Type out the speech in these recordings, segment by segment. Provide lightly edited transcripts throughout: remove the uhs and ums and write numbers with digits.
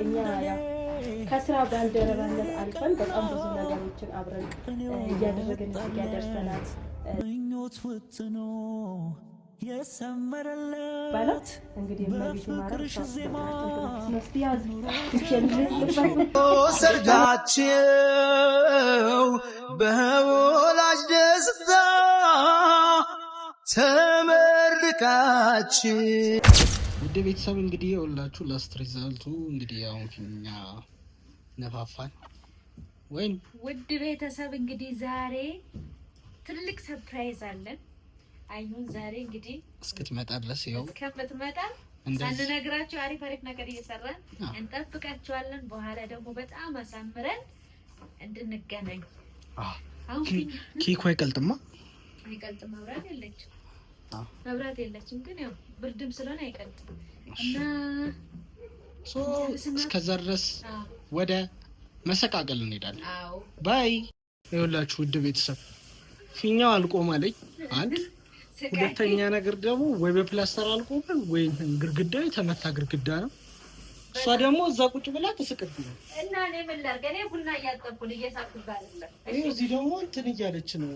እኛ ያው ከስራ ባልደረባነት አልፈን በጣም ብዙ ነገሮችን አብረን እያደረግን እዚህ ጋር ደርሰናል። ምኞት ወጥኖ የሰመረለት እንግዲህ እመቤቴ ማርያም ሰርጋቸው በወላጅ ደስታ ተመርቃችሁ ውድ ቤተሰብ እንግዲህ ሁላችሁ ላስት ሪዛልቱ እንግዲህ አሁን ፊኛ ነፋፋን ወይም ውድ ቤተሰብ እንግዲህ ዛሬ ትልቅ ሰርፕራይዝ አለን። አይኑን ዛሬ እንግዲህ እስክትመጣ ድረስ ይኸው እስከምትመጣ ሳንነግራችሁ አሪፍ ነገር እየሰራን እንጠብቃችኋለን። በኋላ ደግሞ በጣም አሳምረን እንድንገናኝ። አሁን ኬኩ አይቀልጥማ መብራት የለችም ግን ያው ብርድም ስለሆነ አይቀልጥም እና እስከዛ ድረስ ወደ መሰቃቀል እንሄዳለን። ባይ ይኸውላችሁ ውድ ቤተሰብ ፊኛው አልቆማለኝ አንድ ሁለተኛ ነገር ደግሞ ወይ በፕላስተር አልቆመም ወይ ግርግዳው የተመታ ግርግዳ ነው። እሷ ደግሞ እዛ ቁጭ ብላ ተስቅብኝ እና እኔ ምን ላድርግ? እኔ ቡና እያጠብኩኝ እየሳኩኝ አይደለም። እዚህ ደግሞ እንትን እያለች ነው።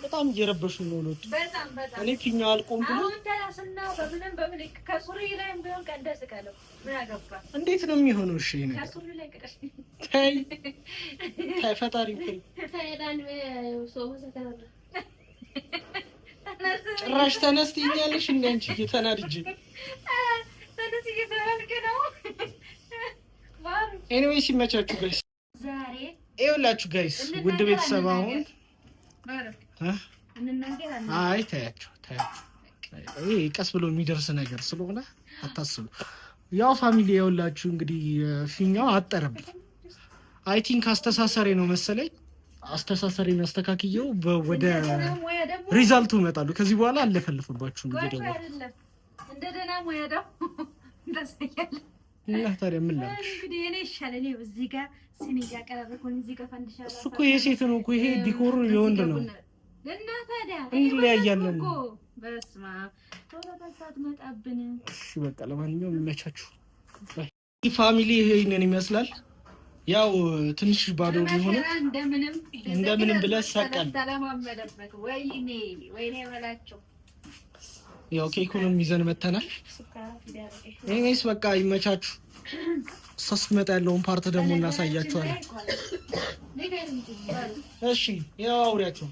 በጣም እየረበሹ ነው ሁለቱ። በጣም እኔ ፊኛው አልቆም ብሎ አሁን ተላስና በምን ከሱሪ ላይም ቢሆን ቀንደስ ቀለው ምን አገባ? እንዴት ነው የሚሆነው? እሺ ነው ከሱሪ ላይ ቀደስ ታይ ፈጣሪ እኮ ታይዳን ሶማ ሰከራ ጭራሽ ተነስተኛለሽ እንዴ አንቺ እየተናድጄ ኤኒዌይስ ይመቻችሁ ጋይስ። ዛሬ ይኸውላችሁ ጋይስ ውድ ቤተሰብ አሁን አይ ታያችሁ ይሄ ቀስ ብሎ የሚደርስ ነገር ስለሆነ አታስቡ። ያው ፋሚሊ ይኸውላችሁ እንግዲህ ፊኛው አጠረብኝ። አይ ቲንክ አስተሳሰሬ ነው መሰለኝ። አስተሳሰሬን አስተካክየው ወደ ሪዛልቱ እመጣለሁ። ከዚህ በኋላ አልለፈልፍባችሁም እየደወልኩ እንደደና ሙያ ደው እንደሰያለ እና ታዲያ ምን ላድርግ እንግዲህ እኔ ይሻለኝ እዚህ ጋር ሲኒ ያቀራረኩኝ እዚህ ጋር ፈንድሻለሁ። እሱ እኮ የሴት ነው እኮ ይሄ ዲኮሩ የወንድ ነው እና ታዲያ እንለያያለን እኮ በስማ ቶሎ በሳት መጣብን። እሺ በቃ ለማንኛውም ይመቻችሁ ባይ ፋሚሊ። ይሄንን ይመስላል። ያው ትንሽ ባዶ ቢሆንም እንደምንም ብለህ ሰቀል ተለማመደበት። ወይኔ በላቸው። ያው ኬኩንም ይዘን መተናል። እኔስ በቃ ይመቻችሁ። ስትመጣ ያለውን ፓርት ደግሞ እናሳያችኋለን። እሺ ያው አውሪያችሁ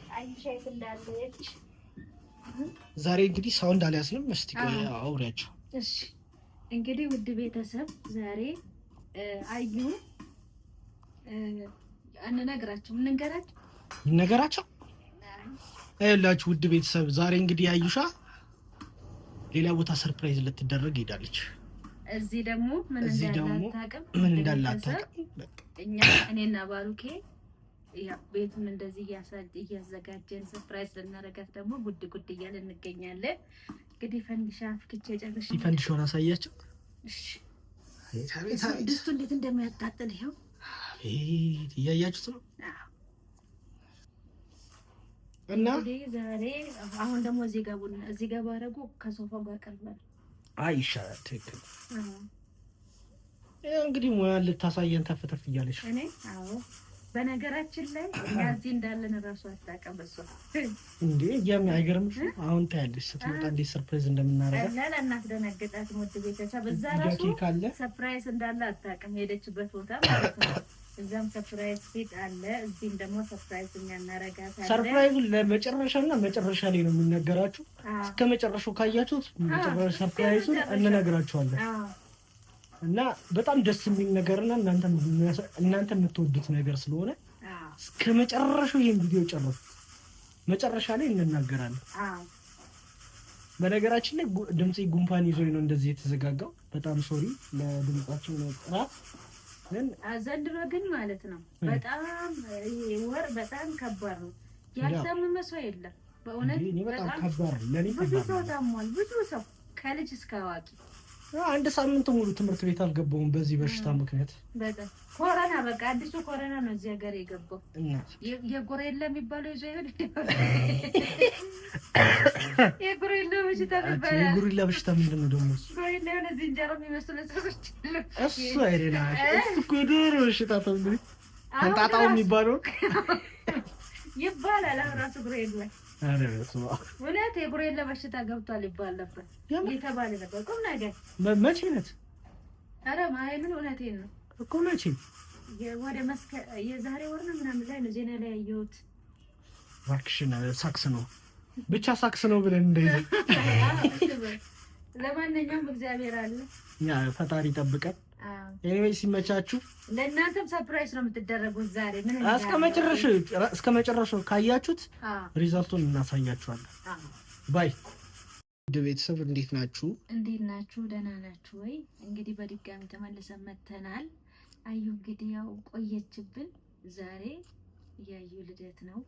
ዛሬ እንግዲህ ሳውንድ አልያዝንም። እስቲ አውሪያችሁ። እሺ እንግዲህ ውድ ቤተሰብ ዛሬ አዩ አንነግራችሁ ምን ነገራቸው አይላችሁ። ውድ ቤተሰብ ዛሬ እንግዲህ አዩሻ ሌላ ቦታ ሰርፕራይዝ ልትደረግ ሄዳለች። እዚህ ደግሞ ምን እንዳላታውቅም እኔና ባሩኬ ቤቱን እንደዚህ እያዘጋጀን ሰርፕራይዝ ልናረጋት ደግሞ ጉድ እያልን እንገኛለን። እንግዲህ ፈንዲሻ ፍክቼ ጨርሼ ፈንዲሻውን አሳያቸው። እሺ ድስቱ እንዴት እንደሚያቃጥል ይኸው እያያችሁት ነው። እና ዛሬ አሁን ደግሞ እዚህ ጋር ባረጉ ከሶፋው ጋር ቀርበል ይሻላል። ትክክል። እንግዲህ ሙያ ልታሳየን ተፍተፍ እያለች እኔ በነገራችን ላይ እዚህ እንዳለን እራሱ አታውቅም እሷ እንዴ። አይገርምሽ? አሁን ታያለሽ ስትመጣ እንዴት ሰርፕራይዝ እንደምናረጋት እናስደነግጣት። ሞት ቤተሰብ እዛ ራሱ ሰርፕራይዝ እንዳለ አታውቅም። ሄደችበት ቦታ ማለት ነው። እዛም ሰርፕራይዝ ፊት አለ፣ እዚህም ደግሞ ሰርፕራይዝ እናረጋታለን። ሰርፕራይዙ ለመጨረሻና መጨረሻ ላይ ነው የሚነገራችሁ። እስከ መጨረሻው ካያችሁት መጨረሻ ሰርፕራይዙን እንነግራችኋለን። እና በጣም ደስ የሚል ነገርና እናንተ የምትወዱት ነገር ስለሆነ እስከ መጨረሻው ይሄን ቪዲዮ ጨርሱ። መጨረሻ ላይ እንናገራለን። በነገራችን ላይ ድምጼ ጉንፋን ይዞኝ ነው እንደዚህ የተዘጋጋው። በጣም ሶሪ ለድምጻችሁ ነው ጥራት። ዘንድሮ ግን ማለት ነው በጣም ወር በጣም ከባድ ነው። ያልታመመ ሰው የለም በእውነት በጣም ከባድ ነው። ለኔ ብዙ ሰው ታሟል። ብዙ ሰው ከልጅ እስከ አዋቂ አንድ ሳምንት ሙሉ ትምህርት ቤት አልገባሁም በዚህ በሽታ ምክንያት። በጣም ኮሮና በቃ አዲሱ ኮሮና ነው እዚህ ሀገር የገባው። የጎሬላ የሚባለው ይዞ ይሆን? የጎሬላ በሽታ የሚባለው የጎሬላ በሽታ ምንድን ነው ደግሞ? ጎሬላ የሆነ ዝንጀሮ የሚመስሉ ሰዎች እሱ አይደለም። እሱ ኮዶሮ በሽታ ተብሎ አንጣጣው የሚባለው ይባላል። ራሱ ጎሬላ አረ በስመ አብ እውነት የጎሬላ በሽታ ገብቷል ይባል ነበር እየተባለ ነበር። ቁም ነገር መቼ ነት? አረ ማርያምን እውነቴን ነው እኮ መቼ? ወደ የዛሬ ወር ነው ምናምን ላይ ነው ዜና ላይ ያየሁት። እባክሽን ሳክስ ነው ብቻ ሳክስ ነው ብለን እንደይዘ። ለማንኛውም እግዚአብሔር አለ ያ ፈጣሪ ይጠብቀን። ኤኒዌይ ሲመቻችሁ ለእናንተም ሰርፕራይዝ ነው የምትደረጉት ዛሬ። ምን እስከ መጨረሻው ካያችሁት ሪዛልቱን እናሳያችኋለን። ባይ ውድ ቤተሰብ እንዴት ናችሁ? እንዴት ናችሁ? ደህና ናችሁ ወይ? እንግዲህ በድጋሚ ተመልሰን መተናል። አዩ እንግዲህ ያው ቆየችብን። ዛሬ ያዩ ልደት ነው።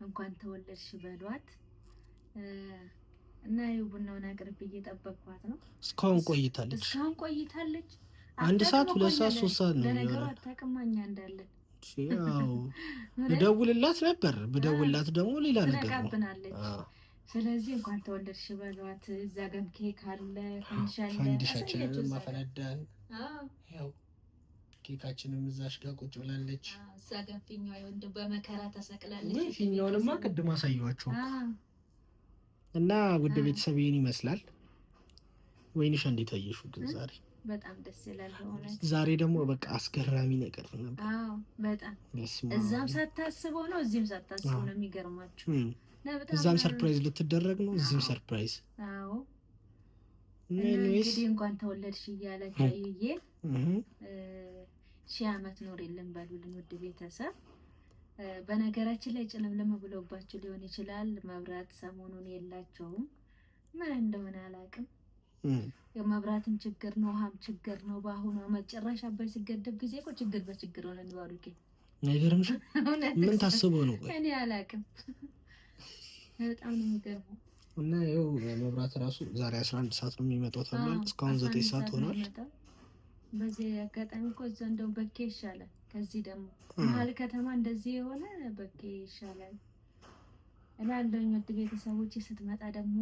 እንኳን ተወለድሽ በሏት እና ያዩ ቡናውን አቅርብ እየጠበቅኳት ነው። እስካሁን ቆይታለች። 1 ሰዓት 2 ሰዓት 3 ሰዓት ነው ለነገሩ አታውቅም እንዳለን። ያው ብደውልላት ነበር ብደውልላት ደግሞ ሌላ ነገር ነው። ስለዚህ እንኳን ተወለድሽ በሏት። እዛ ጋር ኬክ አለ፣ ፈንዲሻችንን ማፈነዳን። ያው ኬካችንም እዛሽ ጋር ቁጭ ብላለች። እዛ ጋር ፊኛዋ ወንድ በመከራ ተሰቅላለች። ፊኛውንማ ቅድም አሳየኋቸው እና ውድ ቤተሰብ ይሄን ይመስላል። ወይንሽ እንዴት አየሽው ግን ዛሬ? በጣም ደስ ይላል ሆነ። ዛሬ ደግሞ በቃ አስገራሚ ነገር ነበር። አዎ በጣም እዛም ሳታስበው ነው እዚህም ሳታስበው ነው። የሚገርማችሁ እዛም ሰርፕራይዝ ልትደረግ ነው፣ እዚህም ሰርፕራይዝ። አዎ እንግዲህ እንኳን ተወለድሽ እያለች አዩዬ 1000 ዓመት ኖርልን በሉልን ውድ ቤተሰብ። በነገራችን ላይ ጭልምልም ብሎባችሁ ሊሆን ይችላል። መብራት ሰሞኑን የላቸውም። ምን እንደሆነ አላውቅም። የመብራትም ችግር ነው፣ ውሃም ችግር ነው። በአሁኑ መጨረሻ አባይ ሲገደብ ጊዜ እኮ ችግር በችግር ሆነ ባሩኬ። ነገርምሽ ምን ታስበው ነው? እኔ አላውቅም። በጣም ነው የሚገርመው። እና ይኸው መብራት ራሱ ዛሬ 11 ሰዓት ነው የሚመጣው ተብሏል። እስካሁን 9 ሰዓት ሆኗል። በዚህ አጋጣሚ እኮ እዛ እንደው በኬ ይሻላል። ከዚህ ደግሞ መሀል ከተማ እንደዚህ የሆነ በኬ ይሻላል እላለሁ። ውድ ቤተሰቦች ስትመጣ ደግሞ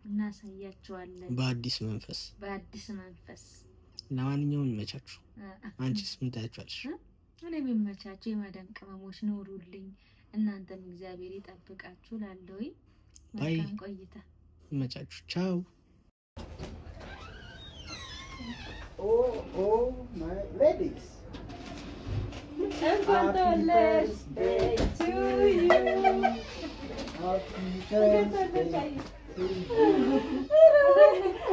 እናሳያቸዋለን በአዲስ መንፈስ። ለማንኛውም ይመቻችሁ። አንቺስ ምን ታያችኋለሽ? እኔ የሚመቻችሁ የማዳም ቅመሞች ኑሩልኝ፣ እናንተም እግዚአብሔር ይጠብቃችሁ። ላለይ መልካም ቆይታ። ይመቻችሁ። ቻው። ኦ ማይ ሌዲስ እንኳን ተወለድሽ ቱ ዩ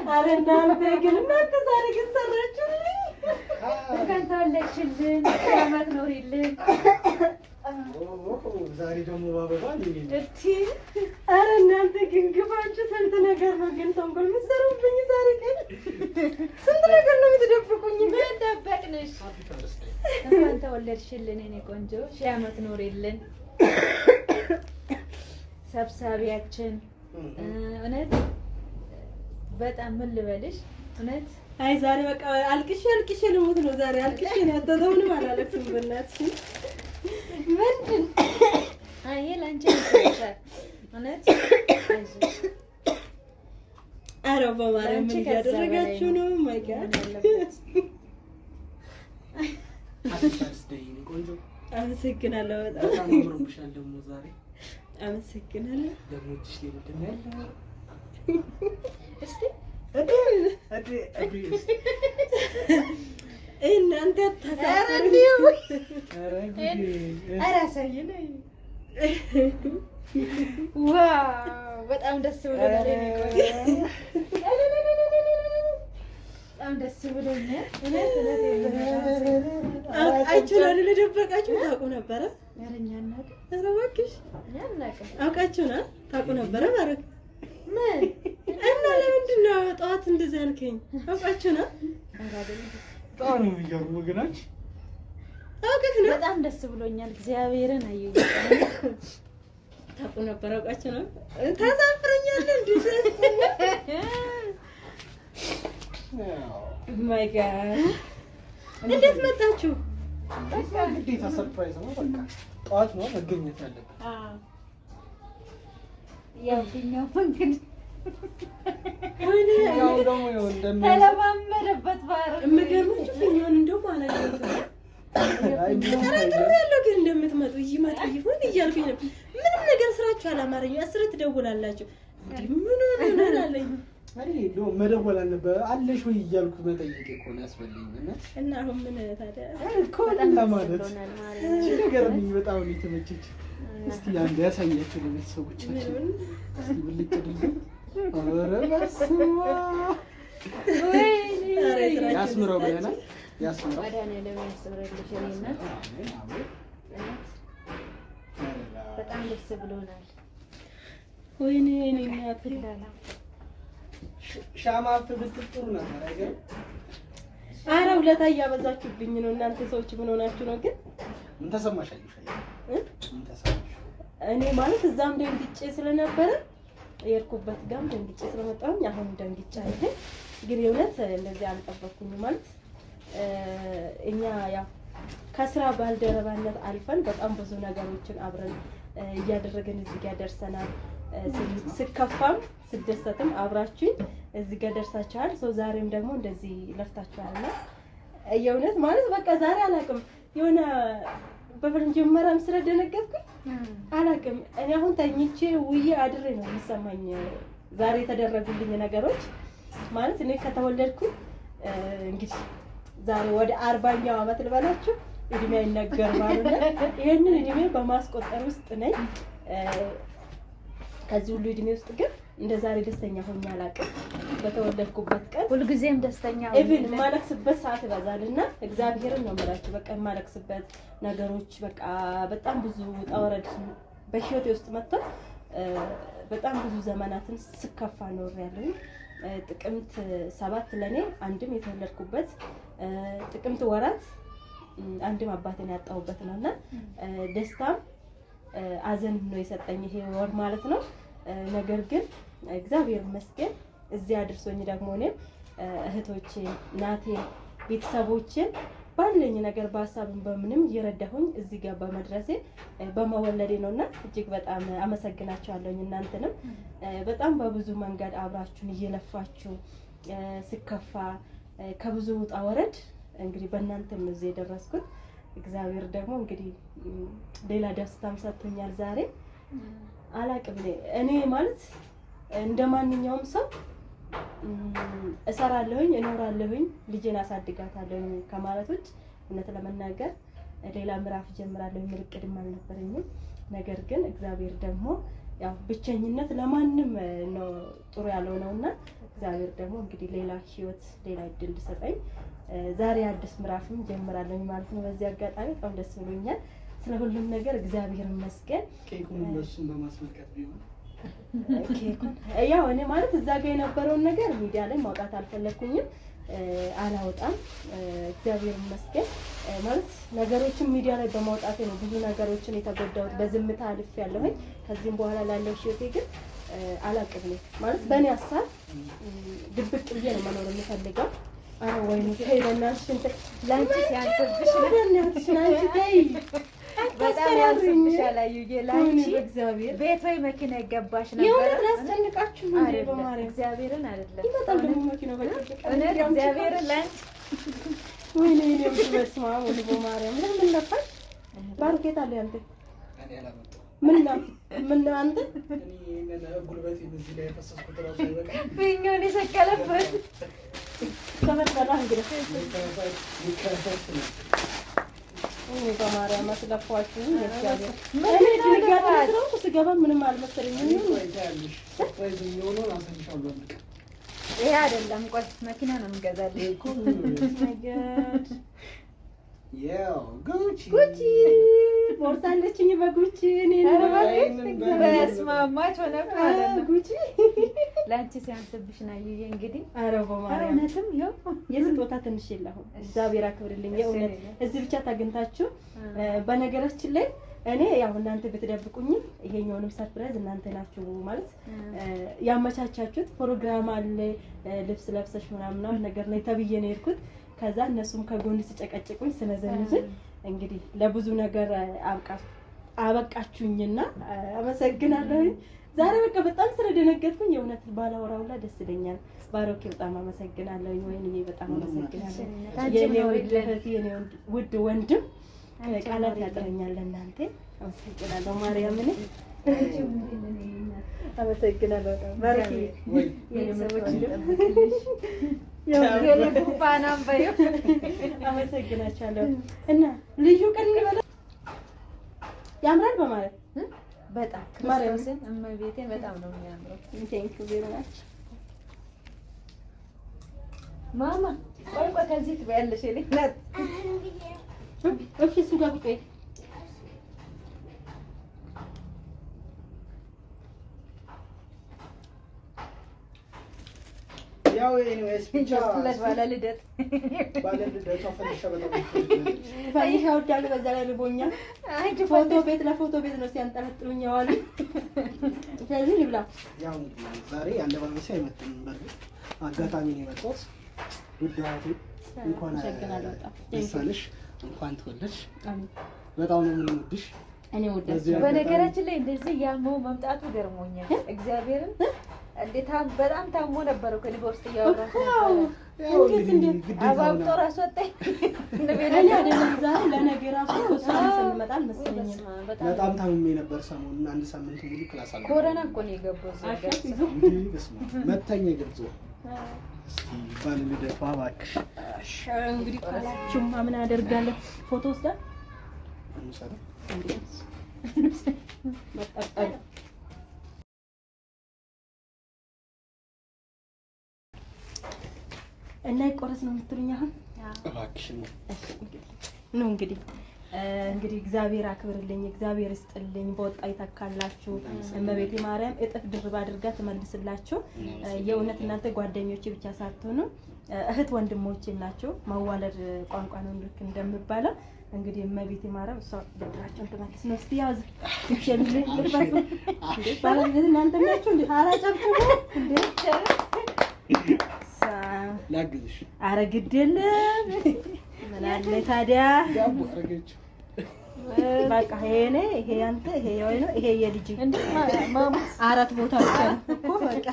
አረ እናንተ ዛሬ ግን ሰራችሁልኝ። እንኳን ተወለድሽልን፣ ዓመት ኖሪልን። ዛሬ ደግሞ ባበባ እቲ አረ እናንተ ግን ግባችሁ ስንት ነገር ነው ግን ተንኮል የምትሰሩብኝ። ዛሬ ግን ስንት ነገር ነው የምትደብቁኝ። ምን ደበቅንሽ? እንኳን ተወለድሽልን የኔ ቆንጆ፣ 1000 ዓመት ኖሪልን። ሰብሳቢያችን እውነት በጣም ምን ልበልሽ እውነት። አይ ዛሬ በቃ አልቅሼ ልሙት ነው ዛሬ። አልቅሼ ነው ያተተውንም አላለቅስም በእናትሽ። ምንድን አይ ላንቺ ይሰጣል እውነት። አረ በማርያም ምን ያደረጋችሁ ነው? ማይ ጋድ አመሰግናለሁ። በጣም አምሮብሻል ደግሞ ዛሬ። አመሰግናለሁ። ደግሞ እጅሽ ላይ ምንድን ነው ያለው? እስቲ እናንተ ተሳፈሩ። ዋው በጣም ደስ ብሎኛል። በጣም ደስ ብሎኛል። አውቃችሁ ነው ለደበቃችሁ ታውቁ ነበረ? ኧረ እባክሽ አውቃችሁ ነው ታውቁ ነበረ ማለት ምን? እና ለምንድን ነው ጠዋት እንደዚህ ያልከኝ? አውቃችሁ ነው? በጣም ነው የሚገርመው ግን አንቺ አውቀህ ነው? በጣም ደስ ብሎኛል። እግዚአብሔርን አየሁ። ታውቁ ነበር? አውቃችሁ ነው? ታሳፍረኛለህ እንዴ? ማይ ጋድ እንዴት መጣችሁ? በቃ ግዴታ ሰርፕራይዝ ነው። በቃ ጠዋት ነው መገኘት ያለብን። ያው ፊኛው እንግዲህ ያው ደግሞ እንደምን ተለማመደበት ባር የምገርማችሁ ፊኛውን እንደው ማለት ነው ያለው ግን እንደምትመጡ ይመጡ ይሁን እያልኩኝ ነው። ምንም ነገር ስራችሁ አላማረኝም። አስር ትደውላላችሁ እንዴ ምን አላለኝ አሬ ነው መደወል አለበት አለሽ ወይ እያልኩ መጠየቅ እኮ ነው ያስፈልግና እና አሁን ምን ታዲያ እኮ ለማለት ሲገርምኝ በጣም ነው የተመቸች። እስቲ አንድ ያሳያችሁ ለቤተሰቦቻችን እስቲ ብልጭ ድልኝ አረ በስመ ወይ ያስምረው ብለናል። ያስምረው አዳነ ለሚያስብረልሽ እኔና በጣም ደስ ብሎናል። ወይኔ እኔ እናት ሻማ ብትጥሩ ነበር አይገርም? ኧረ ውለታ እያበዛችሁብኝ ነው እናንተ ሰዎች። ምን ሆናችሁ ነው ግን? ምን ተሰማሽ? ምን ተሰማሽ? እኔ ማለት እዛም ደንግጬ ስለነበረ የሄድኩበት ጋም ደንግጬ ስለመጣሁኝ አሁን ደንግጬ አይደል? ግን የእውነት እንደዚህ አልጠበቅኩኝም። ማለት እኛ ያው ከስራ ባልደረባነት አልፈን በጣም ብዙ ነገሮችን አብረን እያደረግን እዚህ ጋር ደርሰናል። ስከፋም ስደሰትም አብራችሁኝ እዚህ ጋር ደርሳችኋል። ሰው ዛሬም ደግሞ እንደዚህ ለፍታችኋልና የእውነት ማለት በቃ ዛሬ አላውቅም የሆነ በመጀመሪያም ስለደነገጥኩኝ አላውቅም። እኔ አሁን ተኝቼ ውዬ አድሬ ነው የሚሰማኝ ዛሬ የተደረጉልኝ ነገሮች ማለት እኔ ከተወለድኩኝ እንግዲህ ዛሬ ወደ 40ኛው ዓመት ልበላችሁ እድሜ አይነገር ማለት ነው። ይሄንን እድሜ በማስቆጠር ውስጥ ነኝ። ከዚህ ሁሉ እድሜ ውስጥ ግን እንደ ዛሬ ደስተኛ ሆኜ አላውቅም። በተወለድኩበት ቀን ሁልጊዜም ደስተኛ ኢቭን ማለቅስበት ሰዓት ይበዛልና እግዚአብሔርን ነው የምላችሁ። በቃ ማለቅስበት ነገሮች በቃ በጣም ብዙ ጣወረድ በህይወቴ ውስጥ መጥተው በጣም ብዙ ዘመናትን ስከፋ ኖሬያለሁ። ጥቅምት 7 ለኔ አንድም የተወለድኩበት ጥቅምት ወራት አንድም አባቴን ያጣሁበት ነውና ደስታም አዘን ነው የሰጠኝ ይሄ ወር ማለት ነው። ነገር ግን እግዚአብሔር ይመስገን እዚህ አድርሶኝ ደግሞ እኔም እህቶቼ እናቴ ቤተሰቦቼን ባለኝ ነገር በሀሳብም በምንም እየረዳሁኝ እዚህ ጋር በመድረሴ በመወለዴ ነውና እጅግ በጣም አመሰግናችኋለሁኝ። እናንተንም በጣም በብዙ መንገድ አብራችሁን እየለፋችሁ ስከፋ ከብዙ ውጣ ወረድ እንግዲህ በእናንተም እዚህ የደረስኩት እግዚአብሔር ደግሞ እንግዲህ ሌላ ደስታም ሰጥቶኛል ዛሬ። አላቅም እኔ ማለት እንደማንኛውም ሰው እሰራለሁኝ እኖራለሁኝ ልጄን አሳድጋታለሁኝ ከማለት ውጭ እውነት ለመናገር ሌላ ምዕራፍ ጀምራለሁ የሚል እቅድም አልነበረኝም። ነገር ግን እግዚአብሔር ደግሞ ያው ብቸኝነት ለማንም ነው ጥሩ ያለው ነውና እግዚአብሔር ደግሞ እንግዲህ ሌላ ህይወት ሌላ እድል ሰጠኝ። ዛሬ አዲስ ምዕራፍም ጀምራለሁ ማለት ነው። በዚህ አጋጣሚ በጣም ደስ ብሎኛል። ስለ ሁሉም ነገር እግዚአብሔር ይመስገን። ኬኩን ለሱም በማስመልከት ቢሆን ኬኩን ያው እኔ ማለት እዛ ጋር የነበረውን ነገር ሚዲያ ላይ ማውጣት አልፈለኩኝም፣ አላወጣም። እግዚአብሔር ይመስገን ማለት ነገሮችን ሚዲያ ላይ በማውጣቴ ነው ብዙ ነገሮችን የተጎዳሁት። በዝምታ አልፍ ያለሁኝ። ከዚህም በኋላ ላለው ህይወቴ ግን አላቅም ማለት በእኔ ሀሳብ ድብቅ ብዬ ነው መኖር የምፈልገው። አረ ወይኔ ተይ በእናትሽ እንትን ላንቺ ሲያንስብሽ ለእናትሽ ላንቺ ተይ በጣም ያንስብሻል። አዩዬ ላንቺ እግዚአብሔር ቤት ወይ መኪና ይገባሽ ነበር። የሆነ ላስጨንቃችሁ ነው በማርያም እግዚአብሔርን አይደለም ይመጣል ደግሞ መኪና በቃ እውነት እግዚአብሔርን ላንቺ ወይኔ እኔ በስመ አብ ወልድ በማርያም ለምን ለፋሽ ባርኬት አለ አንተ እኔ አላመጣሁም። ምን አንተ እኔ ጉልበቴ በዚህ ላይ ፈሰስኩት ራሱ ይበቃ ፊኛውን የሰቀለበት ተመጣጣ እንግዲህ እኔ በማርያም አስለፋችሁ እግዚአብሔር እኔ ድንጋጤ ነው ስገባ ምንም አልመሰለኝም። ይሄ አይደለም ቆይ መኪና ነው የምገዛልህ እኮ ያው ጉቺ ቦርሳ አለችኝ በጉቺ እኔ በስማማች ሆነ ማለት ነው። ጉቺ ላንቺ ሲያንስብሽ ነው አዩዬ እንግዲህ ኧረ በማርያም እውነትም ይኸው የስጦታ ትንሽ የለሁም። እግዚአብሔር አክብርልኝ። የእውነት እዚህ ብቻ ታገንታችሁ። በነገራችን ላይ እኔ ያው እናንተ ብትደብቁኝም ይሄኛውንም ሰርፕራይዝ እናንተ ናችሁ ማለት ያመቻቻችሁት። ፕሮግራም አለ ልብስ ለብሰሽ ምናምን ነገር ነው ተብዬ ነው የሄድኩት። ከዛ እነሱም ከጎን ሲጨቀጭቁኝ ስለዘነዘኝ እንግዲህ ለብዙ ነገር አበቃችሁኝና አመሰግናለሁ። ዛሬ በቃ በጣም ስለደነገጥኩኝ የእውነት ባላወራውላ ደስ ይለኛል። ባሮኬ በጣም አመሰግናለሁ። ወይኔ በጣም አመሰግናለሁ። የኔ ውድ ወንድም ቃላት ያጥረኛል ለእናንተ አመሰግናለሁ። ማርያምን አመሰግናለሁ። ባሮኬ አመሰግናችኋለሁ። እና ልዩ ቀን ይበላ ያምራል በማለት በጣም ክርስቶስን እመቤቴን በጣም ነው የሚያምረው። ቴንክ ዩ ቬሪ ማች ማማ። ቆይ ከዚህ ትበያለሽ የሌላት እሺ። እሱ ጋር ቆይ ያው ኤኒዌይስ ብቻ ባለልደት ፈንዲሻ ወዳለሁ። በዛ ላይ ልቦኛል። ፎቶ ቤት ለፎቶ ቤት ነው ሲያንጠለጥሉኝ ያዋሉ። ስለዚህ ልብላ። ያው ዛሬ አለባበሴ አይመጥንም። በርግጥ አጋጣሚ ነው የመጣሁት። ውድ እህቴ እንኳን ደስ አለሽ፣ እንኳን ተወለድሽ። በጣም ነው የምንወድሽ። እኔ ወዳችሁ በነገራችን ላይ እንደዚህ ያመው መምጣቱ ገርሞኛል። እግዚአብሔርን እንዴት በጣም ታሞ ነበር እኮ ሊቦ ውስጥ እያወራሽ ነበር። እንዴት አባብጦ ራስ ወጣኝ። ለቤተኛ አይደለም ዛሬ ለነገ ራሱ ስንመጣል መሰለኝ። በጣም ታምሜ ነበር ሰሞኑን። አንድ ሳምንት ሙሉ ክላስ አለ። ኮሮና እኮ ነው የገባው ዘጋች መተኛ ይገልጹ ባል ልደት ባባክሽ። እንግዲህ ካላችሁማ ምን አደርጋለሁ? ፎቶ ወስዳ እንሰራ መጣጣል እና ይቆረስ ነው የምትሉኝ አሁን? እባክሽ ነው እንግዲህ እግዚአብሔር አክብርልኝ፣ እግዚአብሔር ይስጥልኝ፣ በወጣ ይተካላችሁ። እመቤቴ ማርያም እጥፍ ድርብ አድርጋ ትመልስላችሁ። የእውነት እናንተ ጓደኞቼ ብቻ ሳትሆኑ እህት ወንድሞቼ ናቸው። ማዋለድ ቋንቋ ነው ልክ እንደምባለው። እንግዲህ እመቤቴ ማርያም እሷ ብድራቸውን ትመልስ ነው። እስቲ ያዝ ይችላል ልባሱ እንዴ ባለቤት እናንተ ናችሁ እንዴ? አራጨብጡ እንዴ ላግዝሽ። ኧረ ግድ የለም ምን አለ ታዲያ ያው አረጋችሁ። በቃ ይሄ አንተ ይሄ የወይ ነው ይሄ የልጅ አራት ቦታ ብቻ እኮ በቃ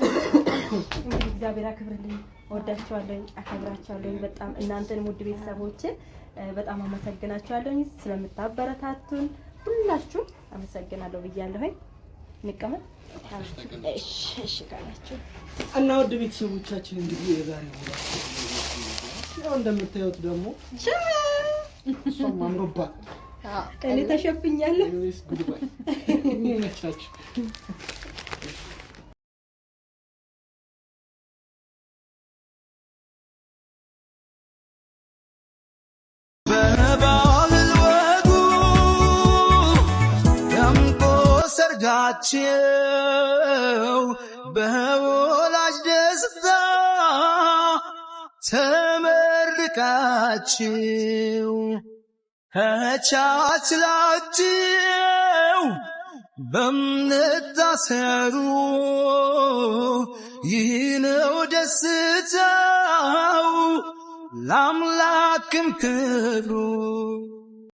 እንግዲህ እግዚአብሔር አክብርልኝ። ወዳችኋለሁ፣ አከብራችኋለሁ በጣም እናንተንም ውድ ቤተሰቦቼ በጣም አመሰግናችኋለሁ ስለምታበረታቱን ሁላችሁ አመሰግናለሁ ብያለሁ። እንቀመጥ። እሺ ካላችሁ እና ውድ ቤተሰቦቻችን እንግዲህ የዛሬው ያው እንደምታዩት ደግሞ እሷም አምሮባት እኔ ተሸፍኛለሁ። ወይስ ጉድባይ ይመቻችሁ። ሰርጋቸው በወላጅ ደስታ ተመርቃችሁ ተቻችላችሁ በእምነት ታሰሩ። ይህ ነው ደስታው ለአምላክም ክብሩ።